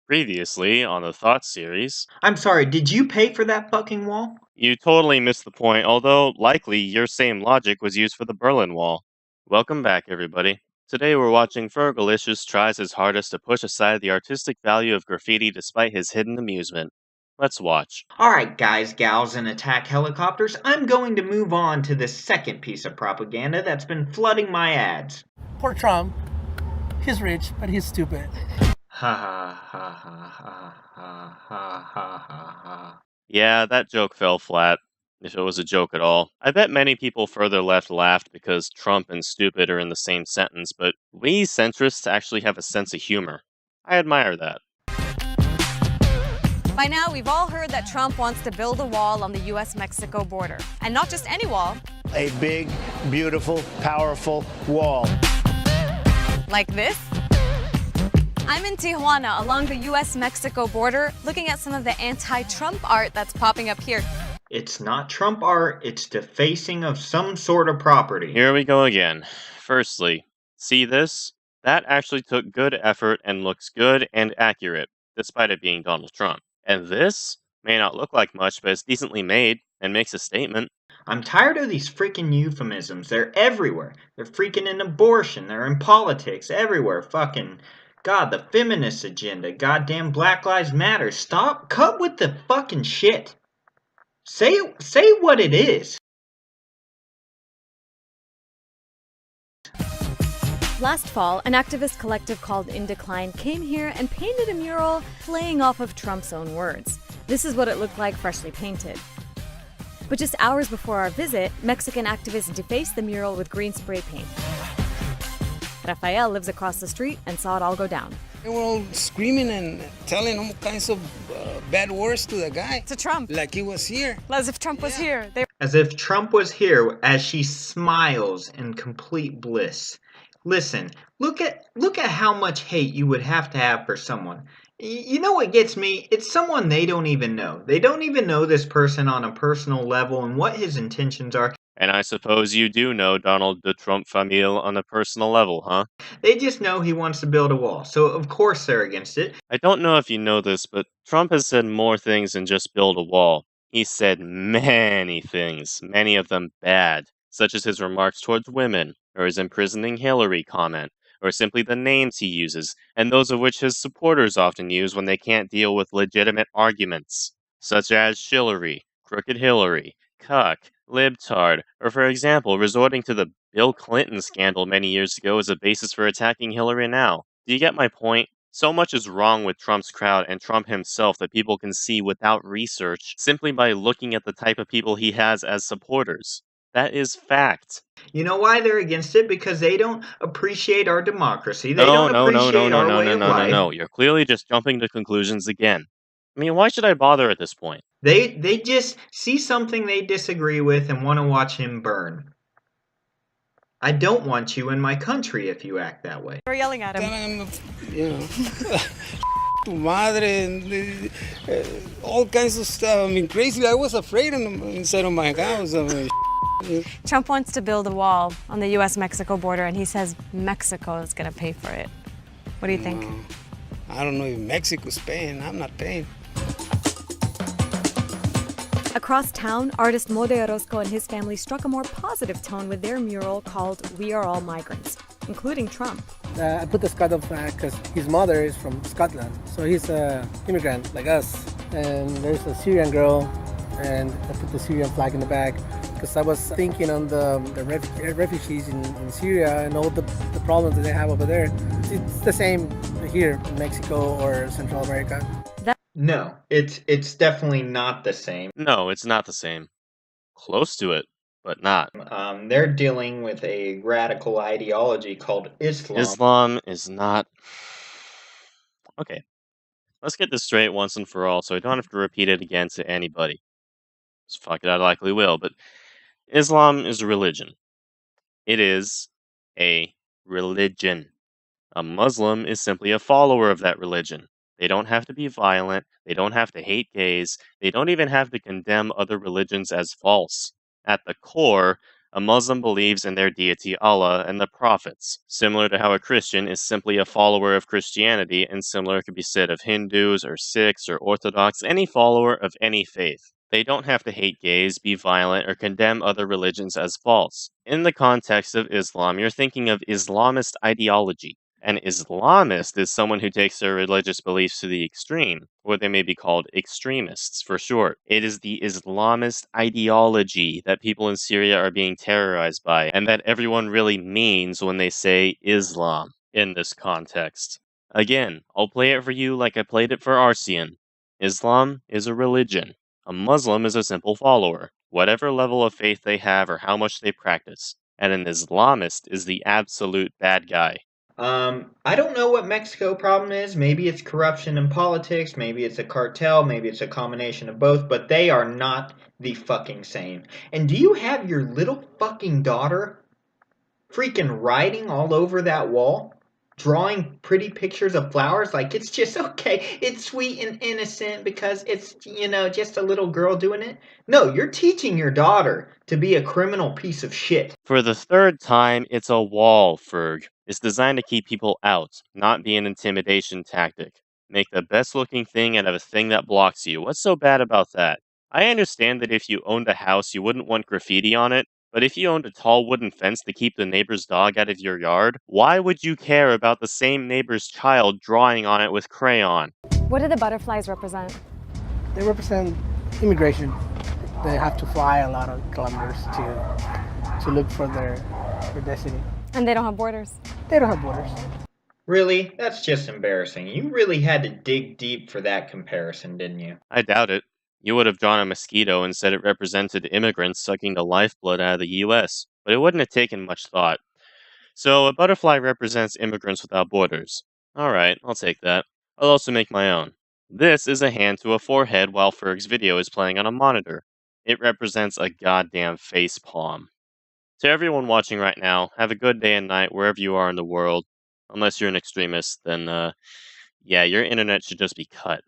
Previously on the Thought series, I'm sorry, did you pay for that fucking wall? you totally missed the point, although likely your same logic was used for the Berlin Wall. Welcome back, everybody. Today we're watching Fergalicious tries his hardest to push aside the artistic value of graffiti despite his hidden amusement. Let's watch. Alright, guys, gals, and attack helicopters, I'm going to move on to the second piece of propaganda that's been flooding my ads. Poor Trump. He's rich, but he's stupid. Ha ha ha ha ha ha ha ha ha. Yeah, that joke fell flat, if it was a joke at all. I bet many people further left laughed because Trump and stupid are in the same sentence, but we centrists actually have a sense of humor. I admire that. By now, we've all heard that Trump wants to build a wall on the US-Mexico border. And not just any wall. A big, beautiful, powerful wall. Like this. I'm in Tijuana along the US-Mexico border looking at some of the anti-Trump art that's popping up here. It's not Trump art, it's defacing of some sort of property. Here we go again. Firstly, see this? That actually took good effort and looks good and accurate, despite it being Donald Trump. And this may not look like much, but it's decently made and makes a statement. I'm tired of these freaking euphemisms. They're everywhere. They're freaking in abortion. They're in politics. Everywhere. Fucking God, the feminist agenda. Goddamn Black Lives Matter. Stop. Cut with the fucking shit. Say what it is. Last fall, an activist collective called In Decline came here and painted a mural playing off of Trump's own words. This is what it looked like freshly painted. But just hours before our visit, Mexican activists defaced the mural with green spray paint. Rafael lives across the street and saw it all go down. They were all screaming and telling all kinds of bad words to the guy. To Trump. Like he was here. As if Trump was here. As if Trump was here, as she smiles in complete bliss. Listen, look at how much hate you would have to have for someone. You know what gets me? It's someone they don't even know. They don't even know this person on a personal level and what his intentions are. And I suppose you do know Donald the Trump Famille on a personal level, huh? They just know he wants to build a wall, so of course they're against it. I don't know if you know this, but Trump has said more things than just build a wall. He's said many things, many of them bad, such as his remarks towards women, or his imprisoning Hillary comment, or simply the names he uses, and those of which his supporters often use when they can't deal with legitimate arguments, such as shillery, crooked Hillary, cuck, libtard, or for example, resorting to the Bill Clinton scandal many years ago as a basis for attacking Hillary now. Do you get my point? So much is wrong with Trump's crowd and Trump himself that people can see without research, simply by looking at the type of people he has as supporters. That is fact. You know why they're against it? Because they don't appreciate our democracy. They don't appreciate our way of life. No. You're clearly just jumping to conclusions again. I mean, why should I bother at this point? They just see something they disagree with and want to watch him burn. I don't want you in my country if you act that way. They were yelling at him. Telling him, you know, tu madre, and all kinds of stuff. I mean, crazy. I was afraid inside of my house. I mean, Trump wants to build a wall on the US-Mexico border, and he says Mexico is going to pay for it. What do you think? I don't know if Mexico's paying. I'm not paying. Across town, artist Mode Orozco and his family struck a more positive tone with their mural called We Are All Migrants, including Trump. I put the Scotland flag because his mother is from Scotland, so he's an immigrant like us. And there's a Syrian girl, and I put the Syrian flag in the back because I was thinking on the refugees in Syria and all the problems that they have over there. It's the same here in Mexico or Central America. No, it's definitely not the same. No, it's not the same. Close to it, but not. They're dealing with a radical ideology called Islam. Islam is not... Okay. Let's get this straight once and for all so I don't have to repeat it again to anybody. So fuck it, I likely will, but Islam is a religion. It is a religion. A Muslim is simply a follower of that religion. They don't have to be violent, they don't have to hate gays, they don't even have to condemn other religions as false. At the core, A Muslim believes in their deity Allah and the prophets, similar to how a Christian is simply a follower of Christianity, and similar could be said of Hindus or Sikhs or Orthodox, any follower of any faith. They don't have to hate gays, be violent, or condemn other religions as false. In the context of Islam, you're thinking of Islamist ideology. An Islamist is someone who takes their religious beliefs to the extreme, or they may be called extremists for short. It is the Islamist ideology that people in Syria are being terrorized by, and that everyone really means when they say Islam in this context. Again, I'll play it for you like I played it for Arcean. Islam is a religion. A Muslim is a simple follower, whatever level of faith they have or how much they practice. And an Islamist is the absolute bad guy. I don't know what Mexico problem is. Maybe it's corruption in politics, maybe it's a cartel, maybe it's a combination of both, but they are not the fucking same. And do you have your little fucking daughter freaking writing all over that wall? Drawing pretty pictures of flowers? Like, it's just okay. It's sweet and innocent because it's, just a little girl doing it. No, you're teaching your daughter to be a criminal piece of shit. For the third time, it's a wall, Ferg. It's designed to keep people out, not be an intimidation tactic. Make the best looking thing out of a thing that blocks you. What's so bad about that? I understand that if you owned a house, you wouldn't want graffiti on it, but if you owned a tall wooden fence to keep the neighbor's dog out of your yard, why would you care about the same neighbor's child drawing on it with crayon? What do the butterflies represent? They represent immigration. They have to fly a lot of kilometers to look for their destiny. And they don't have borders. They don't have borders. Really? That's just embarrassing. You really had to dig deep for that comparison, didn't you? I doubt it. You would have drawn a mosquito and said it represented immigrants sucking the lifeblood out of the US, but it wouldn't have taken much thought. So, a butterfly represents immigrants without borders. Alright, I'll take that. I'll also make my own. This is a hand to a forehead while Ferg's video is playing on a monitor. It represents a goddamn face palm. To everyone watching right now, have a good day and night wherever you are in the world. Unless you're an extremist, then, yeah, your internet should just be cut.